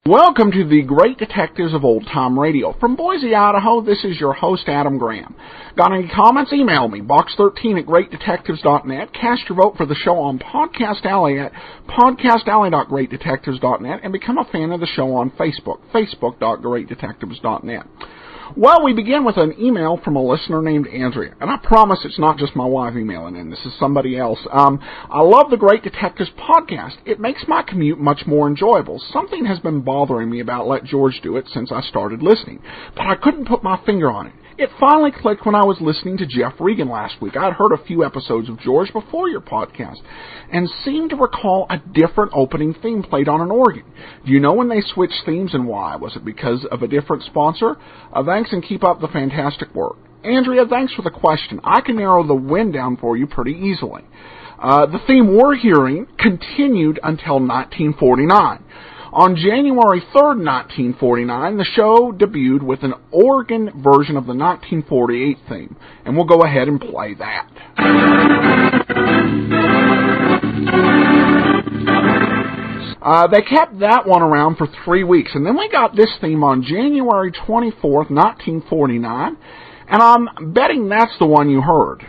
Welcome to the Great Detectives of Old Time Radio. From Boise, Idaho, this is your host, Adam Graham. Got any comments? Email me, box13@greatdetectives.net. Cast your vote for the show on Podcast Alley at podcastalley.greatdetectives.net, and become a fan of the show on Facebook, facebook.greatdetectives.net. Well, we begin with an email from a listener named Andrea, and I promise it's not just my wife emailing in. This is somebody else. I love the Great Detectives podcast. It makes my commute much more enjoyable. Something has been bothering me about Let George Do It since I started listening, but I couldn't put my finger on it. It finally clicked when I was listening to Jeff Regan last week. I'd heard a few episodes of George before your podcast and seemed to recall a different opening theme played on an organ. Do you know when they switched themes and why? Was it because of a different sponsor? Thanks, and keep up the fantastic work. Andrea, thanks for the question. I can narrow the wind down for you pretty easily. The theme we're hearing continued until 1949. On January 3rd, 1949, the show debuted with an organ version of the 1948 theme, and we'll go ahead and play that. They kept that one around for 3 weeks, and then we got this theme on January 24th, 1949, and I'm betting that's the one you heard.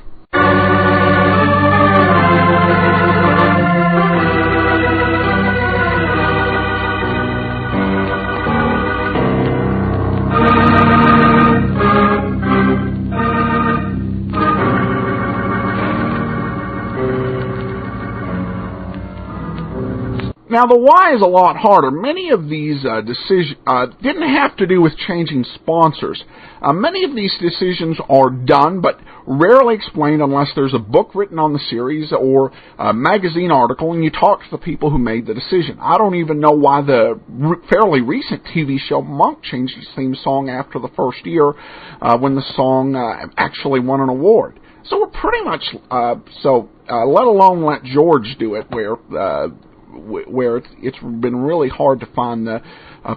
Now, the why is a lot harder. Many of these decisions didn't have to do with changing sponsors. Many of these decisions are done, but rarely explained unless there's a book written on the series or a magazine article, and you talk to the people who made the decision. I don't even know why the fairly recent TV show Monk changed its theme song after the first year when the song actually won an award. So we're pretty much, let alone Let George Do It, where it's been really hard to find the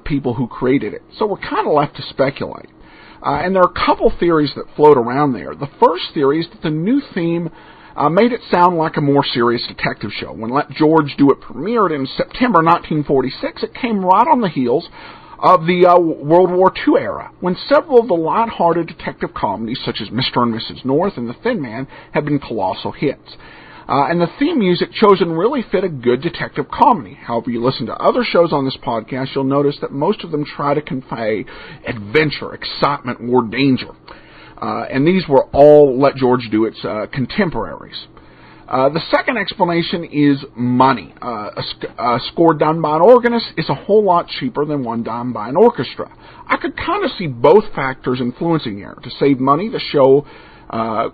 people who created it. So we're kind of left to speculate. And there are a couple theories that float around there. The first theory is that the new theme made it sound like a more serious detective show. When Let George Do It premiered in September 1946, it came right on the heels of the World War II era, when several of the light-hearted detective comedies, such as Mr. and Mrs. North and The Thin Man, had been colossal hits. And the theme music chosen really fit a good detective comedy. However, you listen to other shows on this podcast, you'll notice that most of them try to convey adventure, excitement, or danger. And these were all Let George Do It's contemporaries. The second explanation is money. A score done by an organist is a whole lot cheaper than one done by an orchestra. I could kind of see both factors influencing here. To save money, the show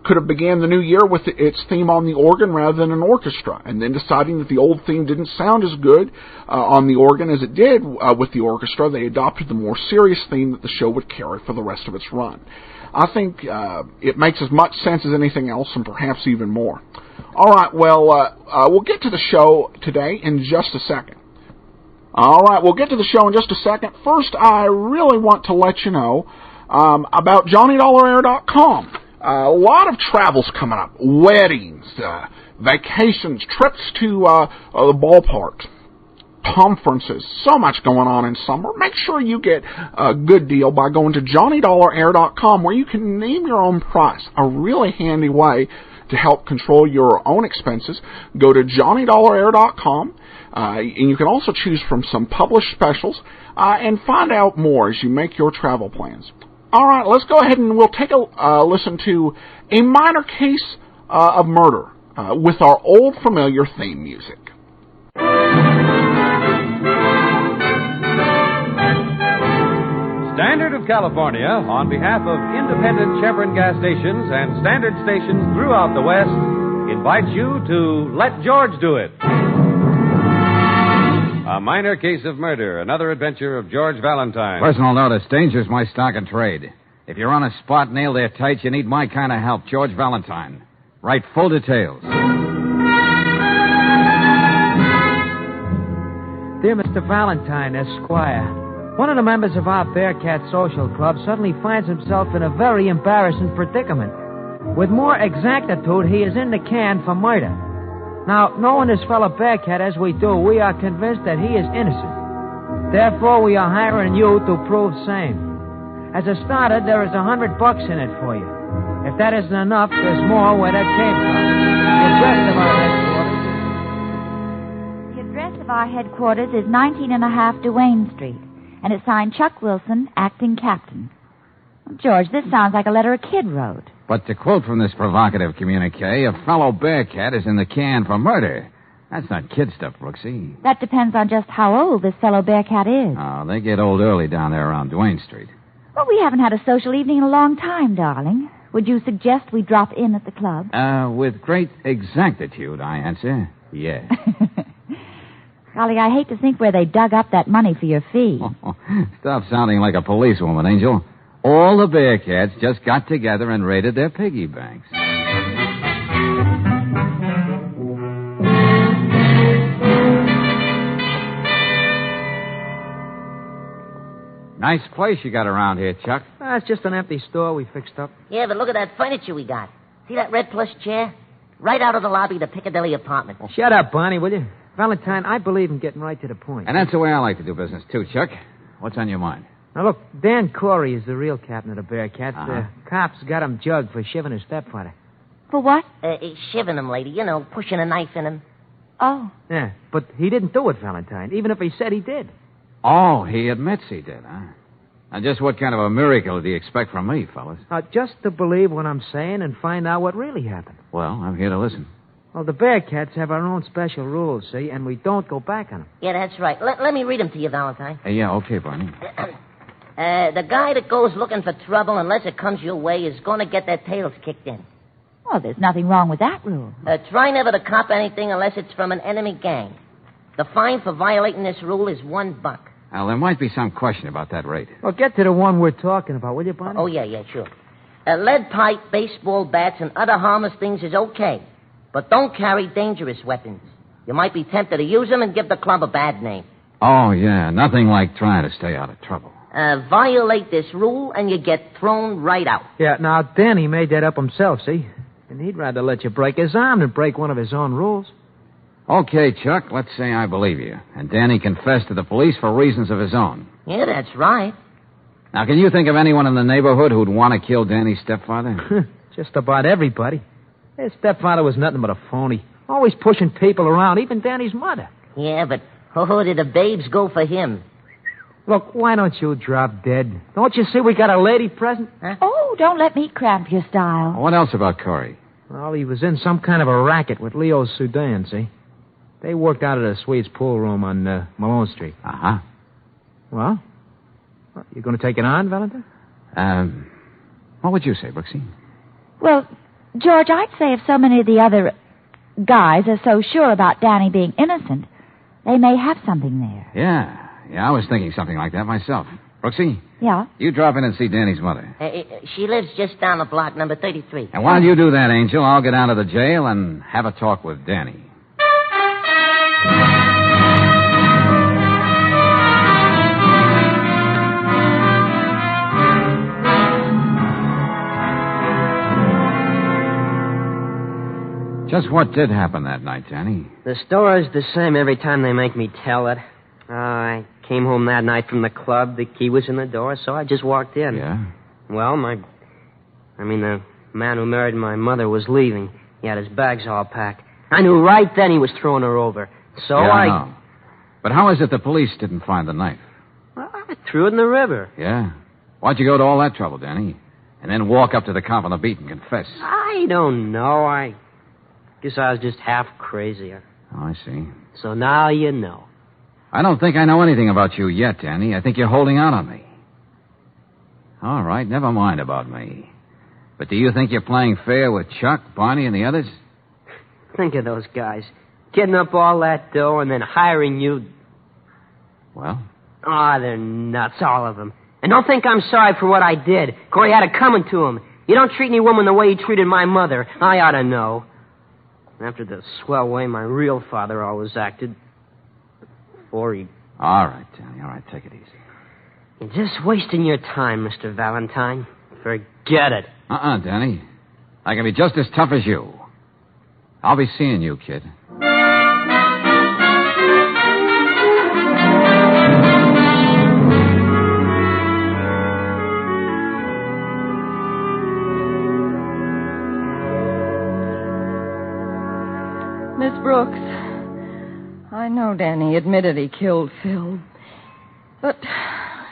could have began the new year with its theme on the organ rather than an orchestra, and then deciding that the old theme didn't sound as good on the organ as it did with the orchestra, they adopted the more serious theme that the show would carry for the rest of its run. I think it makes as much sense as anything else, and perhaps even more. All right, well, we'll get to the show today in just a second. All right, we'll get to the show in just a second. First, I really want to let you know about JohnnyDollarAir.com. A lot of travels coming up. Weddings, vacations, trips to the ballpark, conferences. So much going on in summer. Make sure you get a good deal by going to JohnnyDollarAir.com, where you can name your own price. A really handy way to help control your own expenses. Go to JohnnyDollarAir.com, and you can also choose from some published specials and find out more as you make your travel plans. All right, let's go ahead and we'll take a listen to A Minor Case of Murder with our old familiar theme music. Standard of California, on behalf of independent Chevron gas stations and standard stations throughout the West, invites you to Let George Do It. A minor case of murder, another adventure of George Valentine. Personal notice, danger's my stock and trade. If you're on a spot nailed there tight, you need my kind of help, George Valentine. Write full details. Dear Mr. Valentine, Esquire, one of the members of our Bearcat Social Club suddenly finds himself in a very embarrassing predicament. With more exactitude, he is in the can for murder. Now, knowing this fellow Bearcat as we do, we are convinced that he is innocent. Therefore, we are hiring you to prove same. As a starter, there is $100 in it for you. If that isn't enough, there's more where that came from. The address of our headquarters is 19.5 Duane Street, and it's signed Chuck Wilson, acting captain. George, this sounds like a letter a kid wrote. But to quote from this provocative communique, a fellow Bearcat is in the can for murder. That's not kid stuff, Brooksy. That depends on just how old this fellow Bearcat is. Oh, they get old early down there around Duane Street. Well, we haven't had a social evening in a long time, darling. Would you suggest we drop in at the club? With great exactitude, I answer. Yes. Golly, I hate to think where they dug up that money for your fee. Stop sounding like a policewoman, Angel. All the Bearcats just got together and raided their piggy banks. Nice place you got around here, Chuck. It's just an empty store we fixed up. Yeah, but look at that furniture we got. See that red plush chair? Right out of the lobby of the Piccadilly apartment. Shut up, Barney, will you? Valentine, I believe in getting right to the point. And that's the way I like to do business, too, Chuck. What's on your mind? Now, look, Dan Corey is the real captain of the Bearcats. Uh-huh. Cops got him jugged for shiving his stepfather. For what? Shiving him, lady. You know, pushing a knife in him. Oh. Yeah, but he didn't do it, Valentine, even if he said he did. Oh, he admits he did, huh? Now, just what kind of a miracle do you expect from me, fellas? Just to believe what I'm saying and find out what really happened. Well, I'm here to listen. Well, the Bearcats have our own special rules, see, and we don't go back on them. Yeah, that's right. Let me read them to you, Valentine. Yeah, okay, Barney. The guy that goes looking for trouble unless it comes your way is going to get their tails kicked in. Well, there's nothing wrong with that rule. Try never to cop anything unless it's from an enemy gang. The fine for violating this rule is $1. Now, there might be some question about that rate. Well, get to the one we're talking about, will you, Barney? Oh, yeah, sure. Lead pipe, baseball bats, and other harmless things is okay. But don't carry dangerous weapons. You might be tempted to use them and give the club a bad name. Oh, yeah. Nothing like trying to stay out of trouble. Violate this rule and you get thrown right out. Yeah, now, Danny made that up himself, see? And he'd rather let you break his arm than break one of his own rules. Okay, Chuck, let's say I believe you. And Danny confessed to the police for reasons of his own. Yeah, that's right. Now, can you think of anyone in the neighborhood who'd want to kill Danny's stepfather? Just about everybody. His stepfather was nothing but a phony. Always pushing people around, even Danny's mother. Yeah, but did the babes go for him? Look, why don't you drop dead? Don't you see we got a lady present? Huh? Oh, don't let me cramp your style. What else about Corey? Well, he was in some kind of a racket with Leo Sudan, see? They worked out at a Swedes pool room on Malone Street. Uh-huh. Well, you going to take it on, Valentine? What would you say, Brooksy? Well, George, I'd say if so many of the other guys are so sure about Danny being innocent, they may have something there. Yeah, I was thinking something like that myself. Brooksy? Yeah? You drop in and see Danny's mother. She lives just down the block, number 33. And while you do that, Angel, I'll get down to the jail and have a talk with Danny. Just what did happen that night, Danny? The story's the same every time they make me tell it. I came home that night from the club. The key was in the door, so I just walked in. Yeah? Well, the man who married my mother was leaving. He had his bags all packed. I knew right then he was throwing her over. So I know. But how is it the police didn't find the knife? Well, I threw it in the river. Yeah? Why'd you go to all that trouble, Danny? And then walk up to the cop on the beat and confess? I don't know. I guess I was just half crazy. Oh, I see. So now you know. I don't think I know anything about you yet, Danny. I think you're holding out on me. All right, never mind about me. But do you think you're playing fair with Chuck, Barney, and the others? Think of those guys. Getting up all that dough and then hiring you. Well? Oh, they're nuts, all of them. And don't think I'm sorry for what I did. Corey had it coming to him. You don't treat any woman the way he treated my mother. I ought to know. After the swell way my real father always acted. Before he... All right, Danny. All right, take it easy. You're just wasting your time, Mr. Valentine. Forget it. Danny. I can be just as tough as you. I'll be seeing you, kid. Miss Brooks, I know Danny admitted he killed Phil. But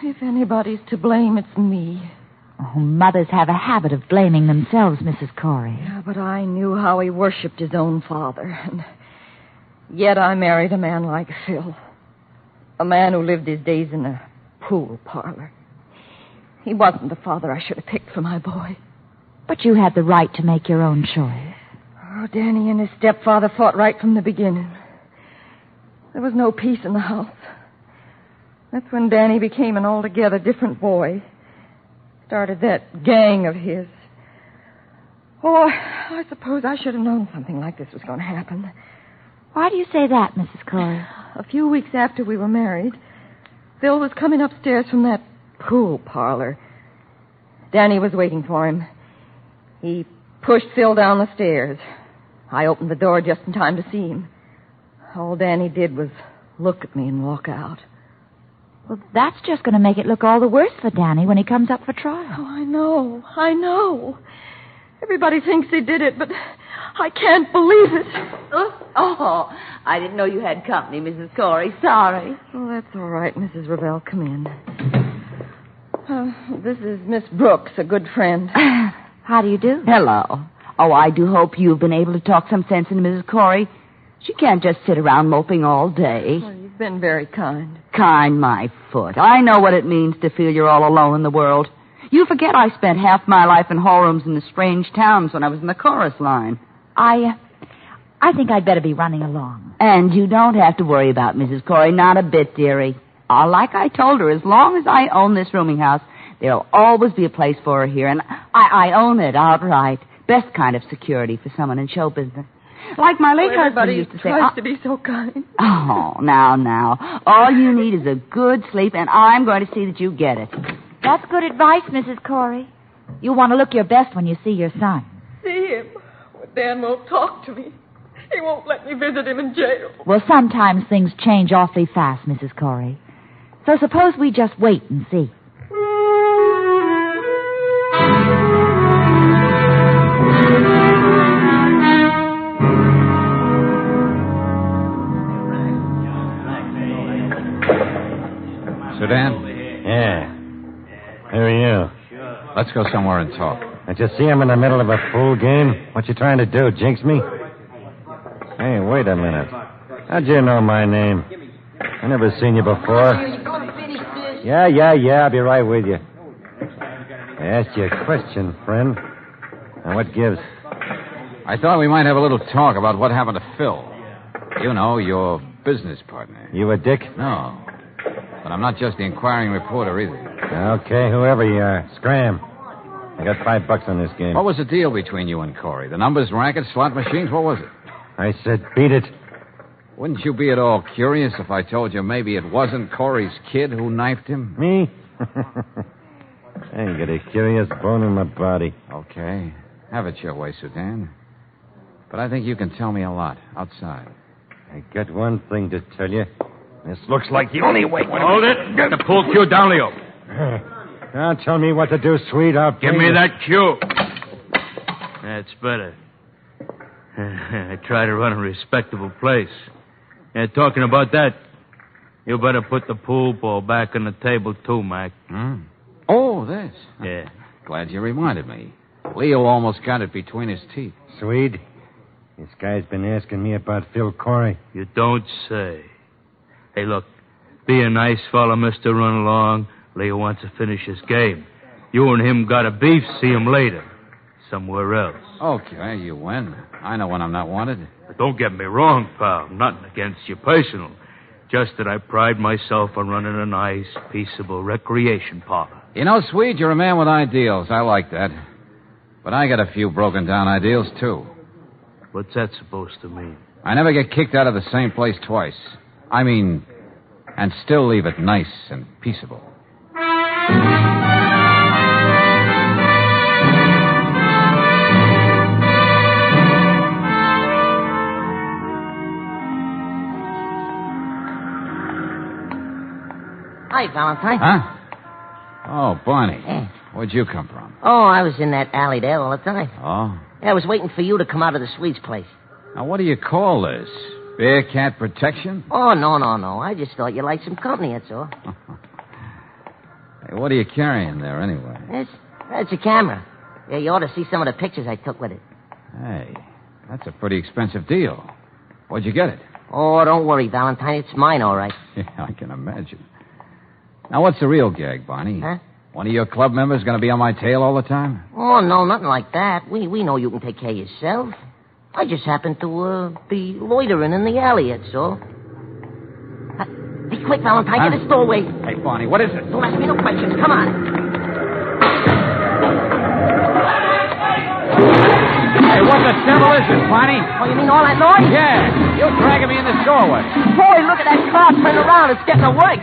if anybody's to blame, it's me. Oh, mothers have a habit of blaming themselves, Mrs. Corey. Yeah, but I knew how he worshipped his own father. And yet I married a man like Phil. A man who lived his days in a pool parlor. He wasn't the father I should have picked for my boy. But you had the right to make your own choice. Oh, Danny and his stepfather fought right from the beginning. There was no peace in the house. That's when Danny became an altogether different boy. Started that gang of his. Oh, I suppose I should have known something like this was going to happen. Why do you say that, Mrs. Corey? A few weeks after we were married, Phil was coming upstairs from that pool parlor. Danny was waiting for him. He pushed Phil down the stairs. I opened the door just in time to see him. All Danny did was look at me and walk out. Well, that's just going to make it look all the worse for Danny when he comes up for trial. Oh, I know. Everybody thinks he did it, but I can't believe it. Oh, I didn't know you had company, Mrs. Corey. Sorry. Oh, that's all right, Mrs. Ravel. Come in. This is Miss Brooks, a good friend. How do you do? Hello. Oh, I do hope you've been able to talk some sense into Mrs. Corey. She can't just sit around moping all day. Well, you've been very kind. Kind, my foot. I know what it means to feel you're all alone in the world. You forget I spent half my life in hallrooms in the strange towns when I was in the chorus line. I think I'd better be running along. And you don't have to worry about Mrs. Corey, not a bit, dearie. Like I told her, as long as I own this rooming house, there'll always be a place for her here, and I own it outright. Best kind of security for someone in show business. Like my late husband used to say. Everybody tries to be so kind. Oh, now. All you need is a good sleep, and I'm going to see that you get it. That's good advice, Mrs. Corey. You want to look your best when you see your son. See him? Well, Dan won't talk to me. He won't let me visit him in jail. Well, sometimes things change awfully fast, Mrs. Corey. So suppose we just wait and see. Dan? Yeah. Who are you? Let's go somewhere and talk. Don't you see I'm in the middle of a pool game? What you trying to do, jinx me? Hey, wait a minute. How'd you know my name? I never seen you before. Yeah, I'll be right with you. I asked you a question, friend. Now, what gives? I thought we might have a little talk about what happened to Phil. You know, your business partner. You a dick? No. But I'm not just the inquiring reporter either. Okay, whoever you are, scram. I got $5 on this game. What was the deal between you and Corey? The numbers, rackets, slot machines? What was it? I said beat it. Wouldn't you be at all curious if I told you maybe it wasn't Corey's kid who knifed him? Me? I ain't got a curious bone in my body. Okay. Have it your way, Sudan. But I think you can tell me a lot outside. I got one thing to tell you. This looks like the only way. Hold it. Get the pool cue down, Leo. Don't tell me what to do, sweet. Give me that cue. That's better. I try to run a respectable place. And talking about that, you better put the pool ball back on the table, too, Mac. Oh, this. Yeah. Glad you reminded me. Leo almost got it between his teeth. Swede, this guy's been asking me about Phil Corey. You don't say. Hey, look, be a nice fella, mister. Run along. Leo wants to finish his game. You and him got a beef. See him later. Somewhere else. Okay, you win. I know when I'm not wanted. But don't get me wrong, pal. Nothing against you personal. Just that I pride myself on running a nice, peaceable recreation parlor. You know, Swede, you're a man with ideals. I like that. But I got a few broken down ideals, too. What's that supposed to mean? I never get kicked out of the same place twice. I mean, and still leave it nice and peaceable. Hi, Valentine. Huh? Oh, Barney. Eh. Where'd you come from? Oh, I was in that alley there all the time. Oh? Yeah, I was waiting for you to come out of the Swede's place. Now, what do you call this? Bearcat protection? Oh, no. I just thought you liked some company, that's all. Hey, what are you carrying there, anyway? That's a camera. Yeah, you ought to see some of the pictures I took with it. Hey, that's a pretty expensive deal. Where'd you get it? Oh, don't worry, Valentine. It's mine, all right. Yeah, I can imagine. Now, what's the real gag, Barney? Huh? One of your club members going to be on my tail all the time? Oh, no, nothing like that. We know you can take care of yourself. I just happen to be loitering in the alley, that's all. Be quick, Valentine. Huh? Get this doorway. Hey, Barney, what is it? Don't ask me no questions. Come on. Hey, what the devil is this, Barney? Oh, you mean all that noise? Yeah, you're dragging me in this doorway. Boy, look at that car turn around. It's getting to work.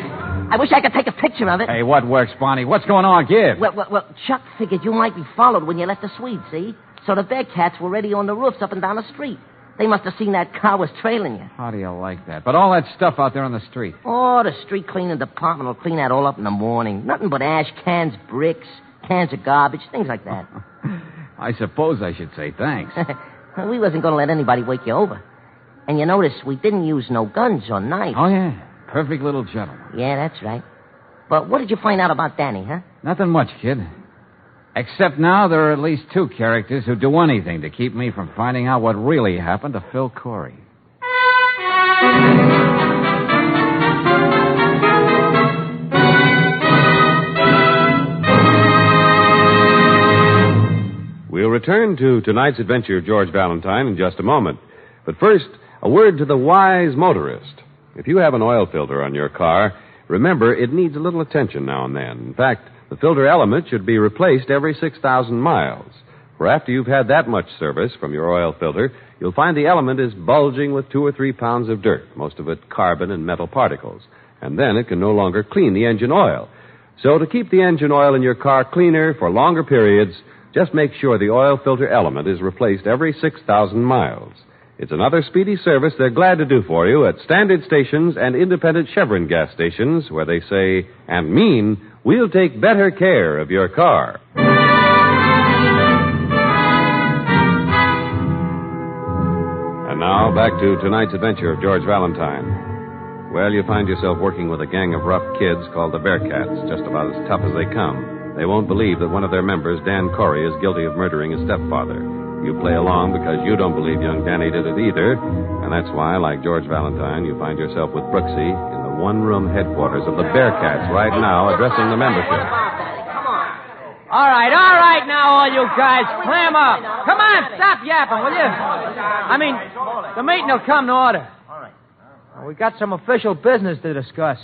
I wish I could take a picture of it. Hey, what works, Barney? What's going on? Give. Well, Chuck figured you might be followed when you left the Swede, see? So the Bearcats were already on the roofs up and down the street. They must have seen that car was trailing you. How do you like that? But all that stuff out there on the street. Oh, the street cleaning department will clean that all up in the morning. Nothing but ash cans, bricks, cans of garbage, things like that. I suppose I should say thanks. We wasn't going to let anybody wake you over. And you notice we didn't use no guns or knives. Oh, yeah. Perfect little gentleman. Yeah, that's right. But what did you find out about Danny, huh? Nothing much, kid. Except now there are at least two characters who do anything to keep me from finding out what really happened to Phil Corey. We'll return to tonight's adventure of George Valentine in just a moment. But first, a word to the wise motorist. If you have an oil filter on your car, remember it needs a little attention now and then. In fact, the filter element should be replaced every 6,000 miles. For after you've had that much service from your oil filter, you'll find the element is bulging with 2 or 3 pounds of dirt, most of it carbon and metal particles. And then it can no longer clean the engine oil. So to keep the engine oil in your car cleaner for longer periods, just make sure the oil filter element is replaced every 6,000 miles. It's another speedy service they're glad to do for you at standard stations and independent Chevron gas stations where they say and mean, we'll take better care of your car. And now, back to tonight's adventure of George Valentine. Well, you find yourself working with a gang of rough kids called the Bearcats, just about as tough as they come. They won't believe that one of their members, Dan Corey, is guilty of murdering his stepfather. You play along because you don't believe young Danny did it either, and that's why, like George Valentine, you find yourself with Brooksy in the one-room headquarters of the Bearcats right now, addressing the membership. All right now, all you guys. Clam up. Come on, stop yapping, will you? I mean, the meeting will come to order. All right. We got some official business to discuss.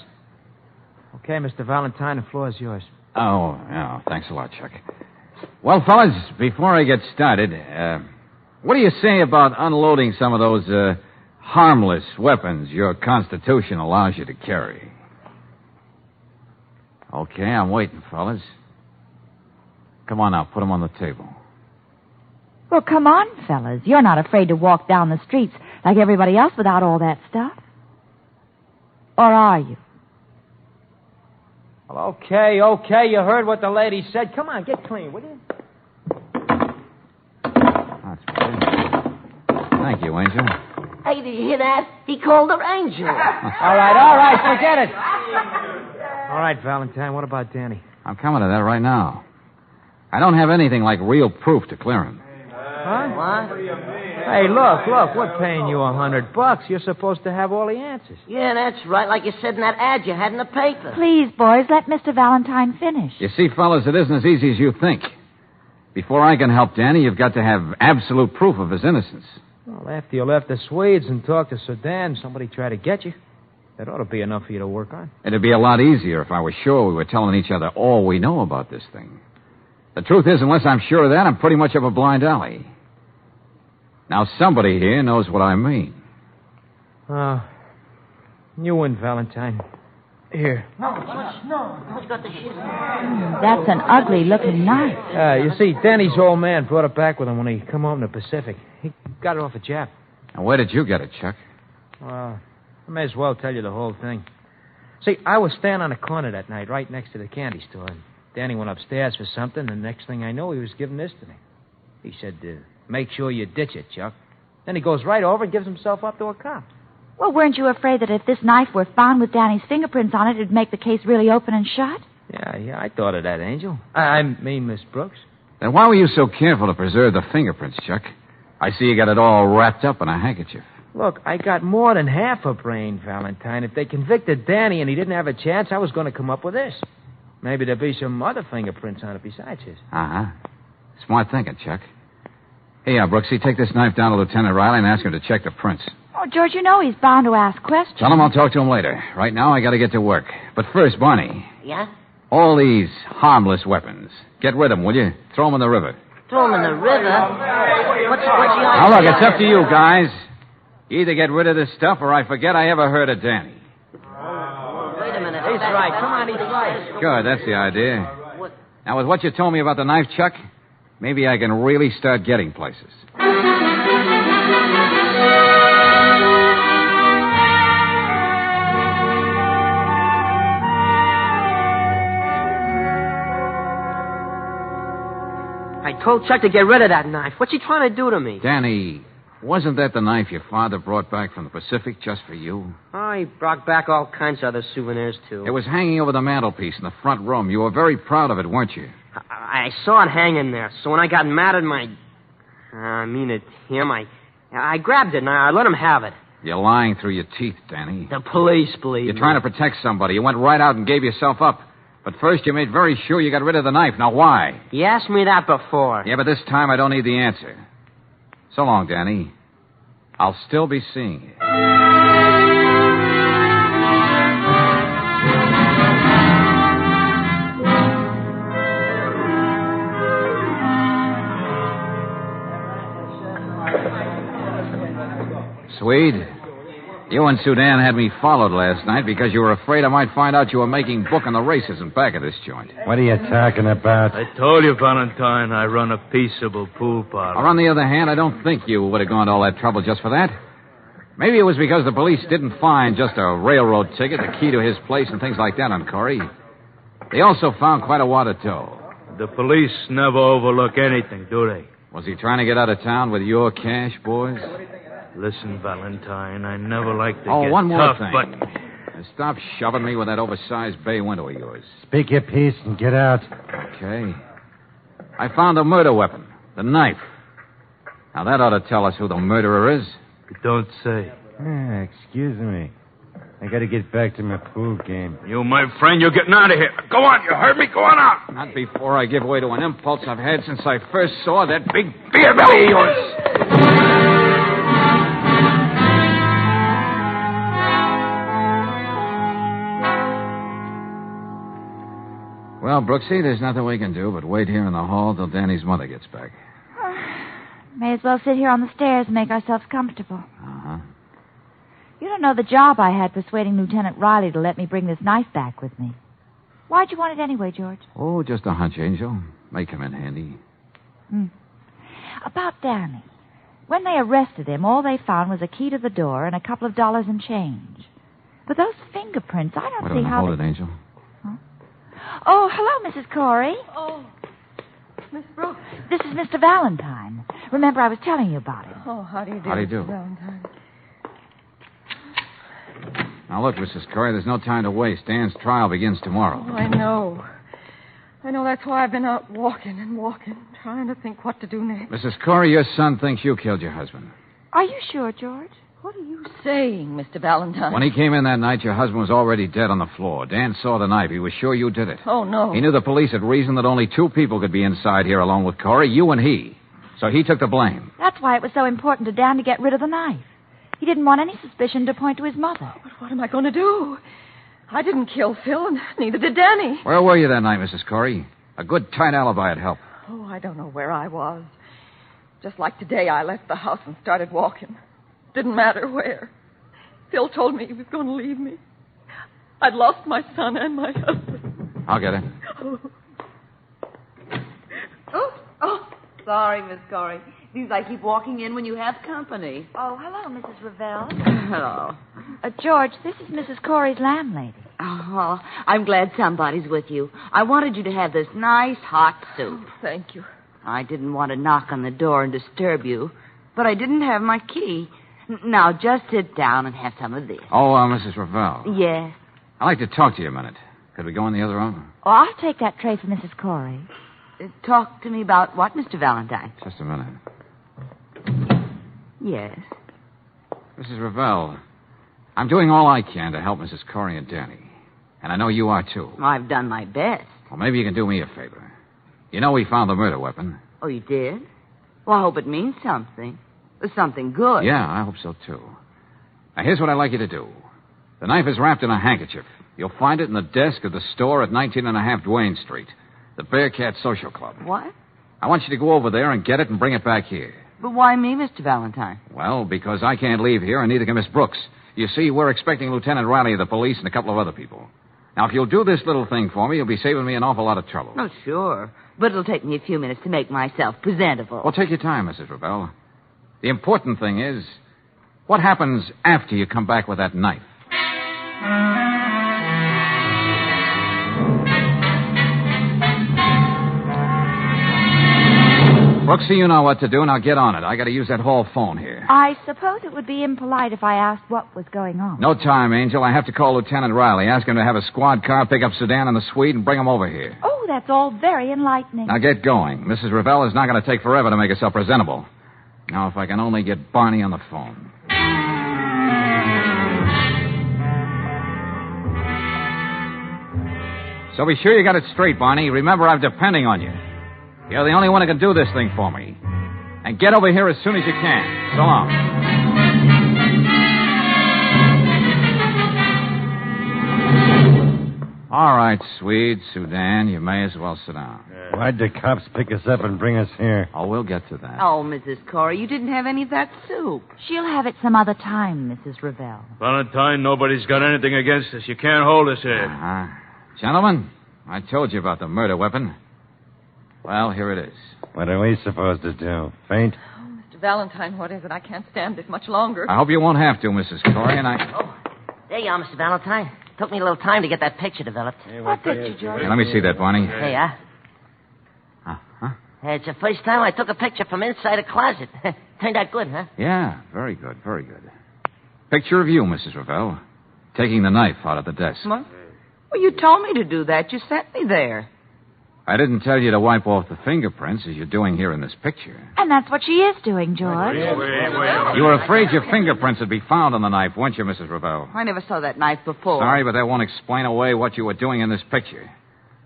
Okay, Mr. Valentine, the floor is yours. Oh, yeah. Thanks a lot, Chuck. Well, fellas, before I get started, what do you say about unloading some of those harmless weapons your Constitution allows you to carry? Okay, I'm waiting, fellas. Come on now, put them on the table. Well, come on, fellas. You're not afraid to walk down the streets like everybody else without all that stuff. Or are you? Well, okay. You heard what the lady said. Come on, get clean, will you? That's better. Thank you, Angel. Hey, did you hear that? He called her Angel. All right, forget it. All right, Valentine, what about Danny? I'm coming to that right now. I don't have anything like real proof to clear him. Huh? What? Hey, look, we're paying you $100. You're supposed to have all the answers. Yeah, that's right, like you said in that ad you had in the paper. Please, boys, let Mr. Valentine finish. You see, fellas, it isn't as easy as you think. Before I can help Danny, you've got to have absolute proof of his innocence. Well, after you left the Swedes and talked to Sudan, somebody tried to get you. That ought to be enough for you to work on. It'd be a lot easier if I were sure we were telling each other all we know about this thing. The truth is, unless I'm sure of that, I'm pretty much up a blind alley. Now, somebody here knows what I mean. You win, Valentine. Here. Who's got the shit? That's an ugly-looking knife. You see, Danny's old man brought it back with him when he come home in the Pacific. He got it off a Jap. And where did you get it, Chuck? Well, I may as well tell you the whole thing. See, I was standing on a corner that night right next to the candy store, and Danny went upstairs for something, and the next thing I know, he was giving this to me. He said, make sure you ditch it, Chuck. Then he goes right over and gives himself up to a cop. Well, weren't you afraid that if this knife were found with Danny's fingerprints on it, it'd make the case really open and shut? Yeah, I thought of that, Angel. I mean, Miss Brooks. Then why were you so careful to preserve the fingerprints, Chuck? I see you got it all wrapped up in a handkerchief. Look, I got more than half a brain, Valentine. If they convicted Danny and he didn't have a chance, I was going to come up with this. Maybe there'd be some other fingerprints on it besides his. Uh-huh. Smart thinking, Chuck. Hey, Brooksy, take this knife down to Lieutenant Riley and ask him to check the prints. Oh, George, you know he's bound to ask questions. Tell him I'll talk to him later. Right now, I got to get to work. But first, Barney. Yeah? All these harmless weapons. Get rid of them, will you? Throw them in the river. Throw him in the river? What's the Now, look, it's up to you, guys. You either get rid of this stuff or I forget I ever heard of Danny. Wait a minute. He's right. Come on, he's right. Good, that's the idea. Now, with what you told me about the knife, Chuck, maybe I can really start getting places. I told Chuck to get rid of that knife. What's he trying to do to me? Danny, wasn't that the knife your father brought back from the Pacific just for you? Oh, he brought back all kinds of other souvenirs, too. It was hanging over the mantelpiece in the front room. You were very proud of it, weren't you? I saw it hanging there, so when I got mad at him, I grabbed it and I let him have it. You're lying through your teeth, Danny. The police believe You're trying to protect somebody. You went right out and gave yourself up. But first, you made very sure you got rid of the knife. Now, why? You asked me that before. Yeah, but this time I don't need the answer. So long, Danny. I'll still be seeing you. Swede, you and Sudan had me followed last night because you were afraid I might find out you were making book on the racism back of this joint. What are you talking about? I told you, Valentine, I run a peaceable pool parlor. Or on the other hand, I don't think you would have gone to all that trouble just for that. Maybe it was because the police didn't find just a railroad ticket, the key to his place, and things like that on Corey. They also found quite a wad of dough. The police never overlook anything, do they? Was he trying to get out of town with your cash, boys? Listen, Valentine, I never like to get one more tough, thing. but... Now, stop shoving me with that oversized bay window of yours. Speak your piece and get out. Okay. I found a murder weapon, the knife. Now, that ought to tell us who the murderer is. Don't say. Excuse me. I gotta get back to my pool game. You, my friend, you're getting out of here. Go on, you heard me? Go on out. Not before I give way to an impulse I've had since I first saw that big beer belly of yours. Well, Brooksy, there's nothing we can do but wait here in the hall till Danny's mother gets back. May as well sit here on the stairs and make ourselves comfortable. Uh-huh. You don't know the job I had persuading Lieutenant Riley to let me bring this knife back with me. Why'd you want it anyway, George? Oh, just a hunch, Angel. May come in handy. About Danny. When they arrested him, all they found was a key to the door and a couple of dollars in change. But those fingerprints, I don't see how... Hold it, Angel. Oh, hello, Mrs. Corey. Oh, Miss Brooks. This is Mr. Valentine. Remember, I was telling you about him. Oh, how do you do? How do you do? Mr. Valentine? Now, look, Mrs. Corey, there's no time to waste. Dan's trial begins tomorrow. Oh, I know. That's why I've been out walking, trying to think what to do next. Mrs. Corey, your son thinks you killed your husband. Are you sure, George? What are you saying, Mr. Valentine? When he came in that night, your husband was already dead on the floor. Dan saw the knife. He was sure you did it. Oh, no. He knew the police had reasoned that only two people could be inside here alone with Corey, you and he. So he took the blame. That's why it was so important to Dan to get rid of the knife. He didn't want any suspicion to point to his mother. But what am I going to do? I didn't kill Phil, and neither did Danny. Where were you that night, Mrs. Corey? A good, tight alibi would help. Oh, I don't know where I was. Just like today, I left the house and started walking. Didn't matter where. Phil told me he was going to leave me. I'd lost my son and my husband. I'll get it. Oh, sorry, Miss Corey. Seems I keep walking in when you have company. Oh, hello, Mrs. Ravel. Hello. George, this is Mrs. Corey's landlady. Oh, well, I'm glad somebody's with you. I wanted you to have this nice hot soup. Thank you. I didn't want to knock on the door and disturb you, but I didn't have my key. Now, just sit down and have some of this. Oh, Mrs. Ravel. Yes. I'd like to talk to you a minute. Could we go in the other room? Oh, I'll take that tray for Mrs. Corey. Talk to me about what, Mr. Valentine? Just a minute. Yes. Mrs. Ravel, I'm doing all I can to help Mrs. Corey and Danny. And I know you are, too. I've done my best. Well, maybe you can do me a favor. You know we found the murder weapon. Oh, you did? Well, I hope it means something. Something good. Yeah, I hope so, too. Now, here's what I'd like you to do. The knife is wrapped in a handkerchief. You'll find it in the desk of the store at 19.5 Duane Street, the Bearcat Social Club. What? I want you to go over there and get it and bring it back here. But why me, Mr. Valentine? Well, because I can't leave here, and neither can Miss Brooks. You see, we're expecting Lieutenant Riley of the police and a couple of other people. Now, if you'll do this little thing for me, you'll be saving me an awful lot of trouble. Oh, sure. But it'll take me a few minutes to make myself presentable. Well, take your time, Mrs. Ravel. The important thing is, what happens after you come back with that knife? Brooksy, you know what to do. Now get on it. I got to use that hall phone here. I suppose it would be impolite if I asked what was going on. No time, Angel. I have to call Lieutenant Riley. Ask him to have a squad car pick up Sudan and the Swede and bring them over here. Oh, that's all very enlightening. Now get going. Mrs. Ravel is not going to take forever to make herself presentable. Now, if I can only get Barney on the phone. So be sure you got it straight, Barney. Remember, I'm depending on you. You're the only one who can do this thing for me. And get over here as soon as you can. So long. All right, Swede, Sudan, you may as well sit down. Why'd the cops pick us up and bring us here? Oh, we'll get to that. Oh, Mrs. Corey, you didn't have any of that soup. She'll have it some other time, Mrs. Ravel. Valentine, nobody's got anything against us. You can't hold us here. Uh-huh. Gentlemen, I told you about the murder weapon. Well, here it is. What are we supposed to do? Faint? Oh, Mr. Valentine, what is it? I can't stand this much longer. I hope you won't have to, Mrs. Corey, and Oh, there you are, Mr. Valentine. Took me a little time to get that picture developed. What picture, George? Hey, let me see that, Barney. There you are. Uh-huh. It's the first time I took a picture from inside a closet. Turned out good, huh? Yeah, very good, very good. Picture of you, Mrs. Ravel, taking the knife out of the desk. What? Well, you told me to do that. You sent me there. I didn't tell you to wipe off the fingerprints as you're doing here in this picture. And that's what she is doing, George. You were afraid your fingerprints would be found on the knife, weren't you, Mrs. Ravel? I never saw that knife before. Sorry, but that won't explain away what you were doing in this picture.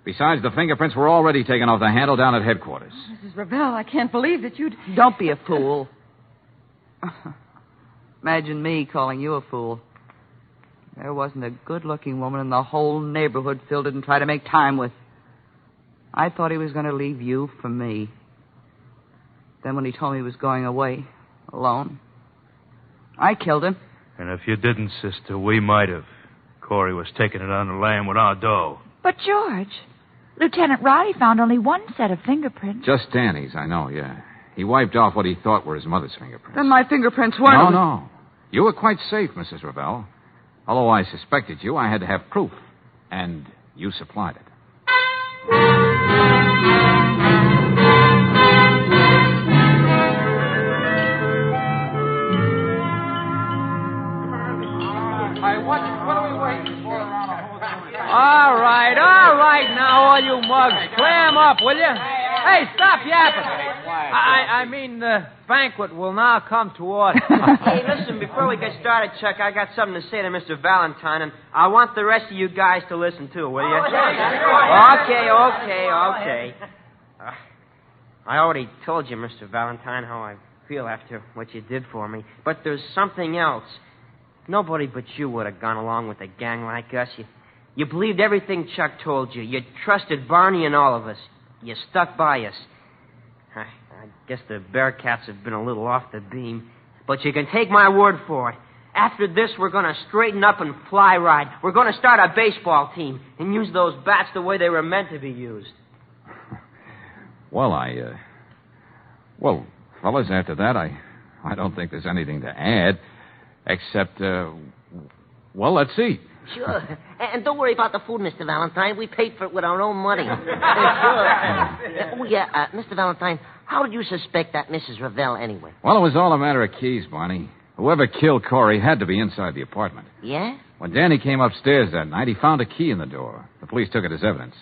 Besides, the fingerprints were already taken off the handle down at headquarters. Mrs. Ravel, I can't believe that you'd... Don't be a fool. Imagine me calling you a fool. There wasn't a good-looking woman in the whole neighborhood Phil didn't try to make time with. I thought he was going to leave you for me. Then when he told me he was going away, alone, I killed him. And if you didn't, sister, we might have. Corey was taking it on the lam with our dough. But, George, Lieutenant Riley found only one set of fingerprints. Just Danny's, I know, yeah. He wiped off what he thought were his mother's fingerprints. Then my fingerprints weren't... No. You were quite safe, Mrs. Ravel. Although I suspected you, I had to have proof. And you supplied it. All right, now, all you mugs, clam up, will you? Hey, stop yapping. I mean, the banquet will now come to order. Hey, listen, before we get started, Chuck, I got something to say to Mr. Valentine, and I want the rest of you guys to listen too, will you? Okay. I already told you, Mr. Valentine, how feel after what you did for me. But there's something else. Nobody but you would have gone along with a gang like us. You believed everything Chuck told you. You trusted Barney and all of us. You stuck by us. I guess the Bearcats have been a little off the beam. But you can take my word for it. After this, we're going to straighten up and fly ride. We're going to start a baseball team and use those bats the way they were meant to be used. Well, Well, fellas, after that, I don't think there's anything to add, except, well, let's see. Sure. And don't worry about the food, Mr. Valentine. We paid for it with our own money. Sure. Oh, yeah, Mr. Valentine, how did you suspect that Mrs. Ravel anyway? Well, it was all a matter of keys, Barney. Whoever killed Corey had to be inside the apartment. Yeah? When Danny came upstairs that night, he found a key in the door. The police took it as evidence.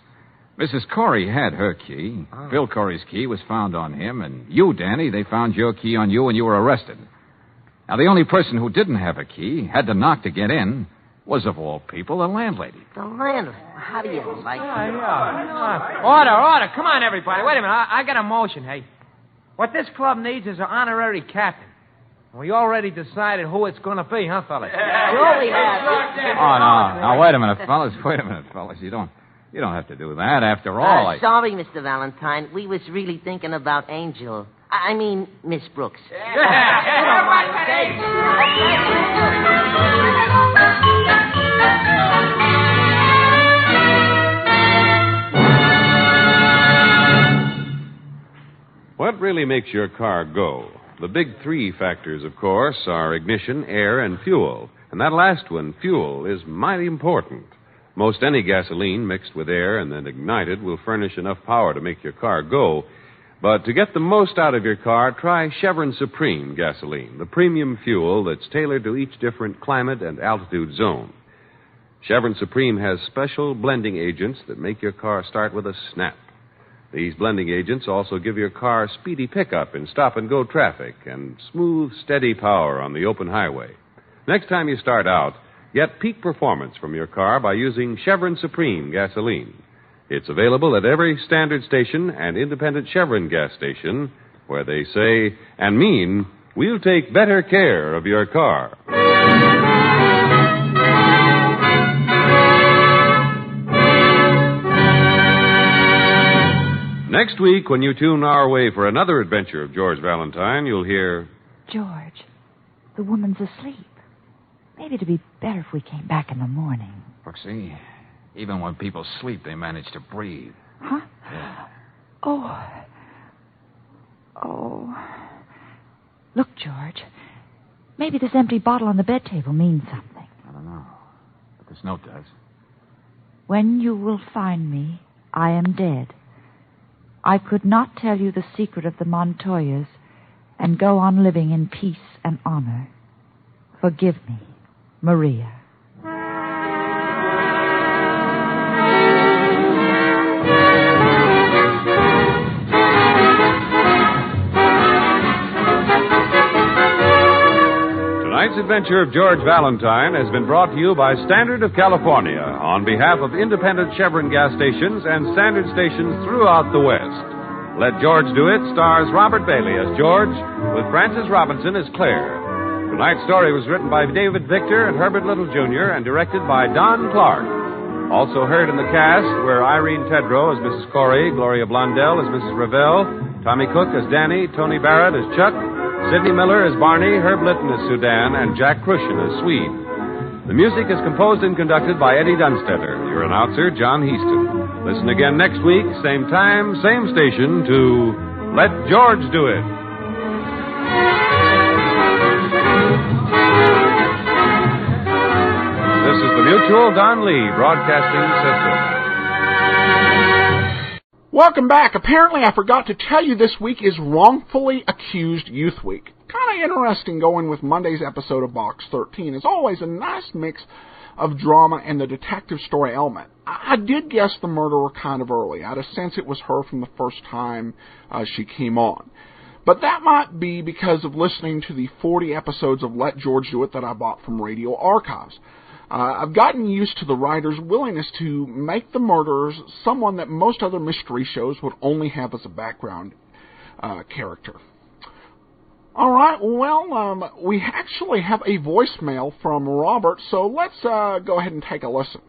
Mrs. Corey had her key. Oh. Bill Corey's key was found on him, and you, Danny, they found your key on you and you were arrested. Now, the only person who didn't have a key, had to knock to get in, was, of all people, the landlady. The landlady? How do you like that? Order. Come on, everybody. Wait a minute. I got a motion, hey. What this club needs is an honorary captain. We already decided who it's going to be, huh, fellas? Sure we have. Oh, no. Now, wait a minute, fellas. You don't have to do that. After all, Sorry, Mr. Valentine. We was really thinking about Angel. I mean, Miss Brooks. What really makes your car go? The big three factors, of course, are ignition, air, and fuel. And that last one, fuel, is mighty important. Most any gasoline mixed with air and then ignited will furnish enough power to make your car go. But to get the most out of your car, try Chevron Supreme gasoline, the premium fuel that's tailored to each different climate and altitude zone. Chevron Supreme has special blending agents that make your car start with a snap. These blending agents also give your car speedy pickup in stop-and-go traffic and smooth, steady power on the open highway. Next time you start out, get peak performance from your car by using Chevron Supreme gasoline. It's available at every standard station and independent Chevron gas station where they say and mean, we'll take better care of your car. Next week, when you tune our way for another adventure of George Valentine, you'll hear... George, the woman's asleep. Maybe it'd be better if we came back in the morning. Brooksy, even when people sleep, they manage to breathe. Huh? Yeah. Oh. Look, George. Maybe this empty bottle on the bed table means something. I don't know. But this note does. When you will find me, I am dead. I could not tell you the secret of the Montoyas and go on living in peace and honor. Forgive me, Maria. Tonight's adventure of George Valentine has been brought to you by Standard of California on behalf of independent Chevron gas stations and standard stations throughout the West. Let George Do It stars Robert Bailey as George with Frances Robinson as Claire. Tonight's story was written by David Victor and Herbert Little Jr. and directed by Don Clark. Also heard in the cast were Irene Tedrow as Mrs. Corey, Gloria Blondell as Mrs. Ravel, Tommy Cook as Danny, Tony Barrett as Chuck, Sidney Miller as Barney, Herb Litton as Sudan, and Jack Crucian as Swede. The music is composed and conducted by Eddie Dunstetter. Your announcer, John Heaston. Listen again next week, same time, same station, to Let George Do It. This is the Mutual Don Lee Broadcasting System. Welcome back. Apparently, I forgot to tell you this week is Wrongfully Accused Youth Week. Kind of interesting going with Monday's episode of Box 13. As always, a nice mix of drama and the detective story element. I did guess the murderer kind of early. I had a sense it was her from the first time she came on. But that might be because of listening to the 40 episodes of Let George Do It that I bought from Radio Archives. I've gotten used to the writer's willingness to make the murderers someone that most other mystery shows would only have as a background character. All right, well, we actually have a voicemail from Robert, so let's go ahead and take a listen.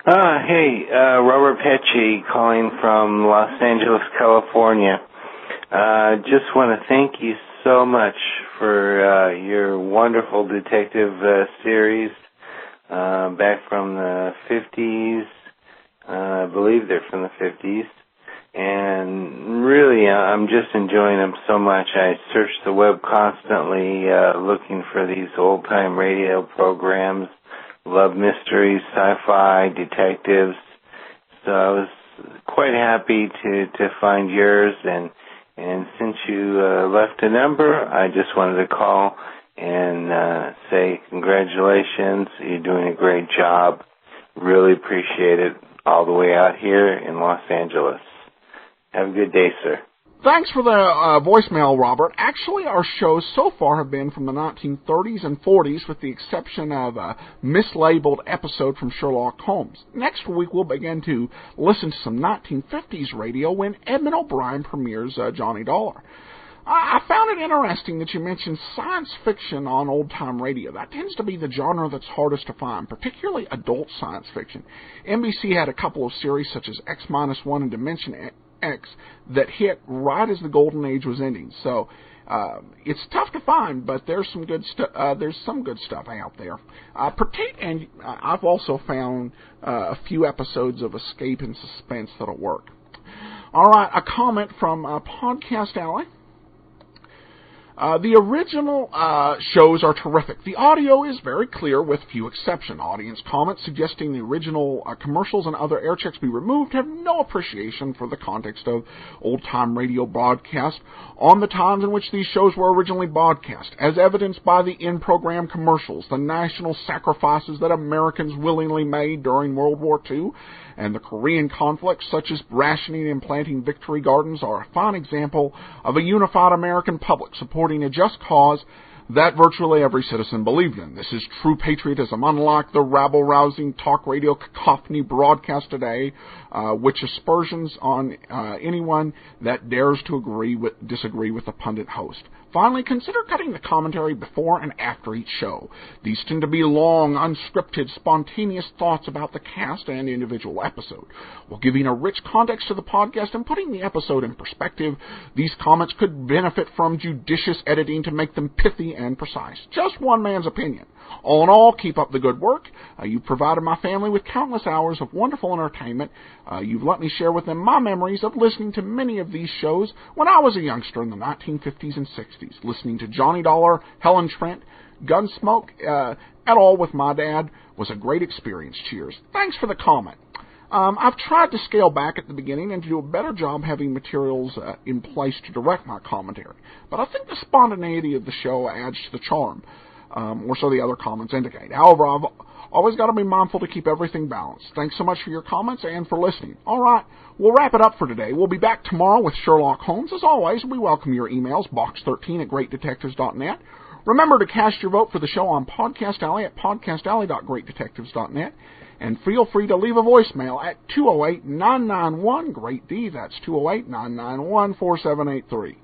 Hey, Robert Pesci calling from Los Angeles, California. Just want to thank you so much for your wonderful detective series back from the 50s. I believe they're from the 50s. And really, I'm just enjoying them so much. I search the web constantly looking for these old-time radio programs, love mysteries, sci-fi, detectives. So I was quite happy to find yours. And since you left a number, I just wanted to call and say congratulations. You're doing a great job. Really appreciate it all the way out here in Los Angeles. Have a good day, sir. Thanks for the voicemail, Robert. Actually, our shows so far have been from the 1930s and 40s, with the exception of a mislabeled episode from Sherlock Holmes. Next week, we'll begin to listen to some 1950s radio when Edmund O'Brien premieres Johnny Dollar. I found it interesting that you mentioned science fiction on old-time radio. That tends to be the genre that's hardest to find, particularly adult science fiction. NBC had a couple of series such as X-1 and Dimension X that hit right as the golden age was ending. So it's tough to find, but there's some good stuff out there. And I've also found a few episodes of Escape and Suspense that'll work. All right, a comment from Podcast Alley. The original shows are terrific. The audio is very clear with few exceptions. Audience comments suggesting the original commercials and other air checks be removed have no appreciation for the context of old-time radio broadcast on the times in which these shows were originally broadcast, as evidenced by the in-program commercials, the national sacrifices that Americans willingly made during World War II, and the Korean conflict, such as rationing and planting victory gardens, are a fine example of a unified American public supporting a just cause that virtually every citizen believed in. This is true patriotism, unlike the rabble-rousing talk radio cacophony broadcast today, which aspersions on anyone that dares to disagree with the pundit host. Finally, consider cutting the commentary before and after each show. These tend to be long, unscripted, spontaneous thoughts about the cast and individual episode. While giving a rich context to the podcast and putting the episode in perspective, these comments could benefit from judicious editing to make them pithy and precise. Just one man's opinion. All in all, keep up the good work. You've provided my family with countless hours of wonderful entertainment. You've let me share with them my memories of listening to many of these shows when I was a youngster in the 1950s and 60s, listening to Johnny Dollar, Helen Trent, Gunsmoke, et al. With my dad was a great experience. Cheers. Thanks for the comment. I've tried to scale back at the beginning and to do a better job having materials in place to direct my commentary, but I think the spontaneity of the show adds to the charm. Or so the other comments indicate. However, I've always got to be mindful to keep everything balanced. Thanks so much for your comments and for listening. All right, we'll wrap it up for today. We'll be back tomorrow with Sherlock Holmes. As always, we welcome your emails, box13@greatdetectives.net. Remember to cast your vote for the show on Podcast Alley at podcastalley.greatdetectives.net. And feel free to leave a voicemail at 208-991-GREAT-D. That's 208-991-4783.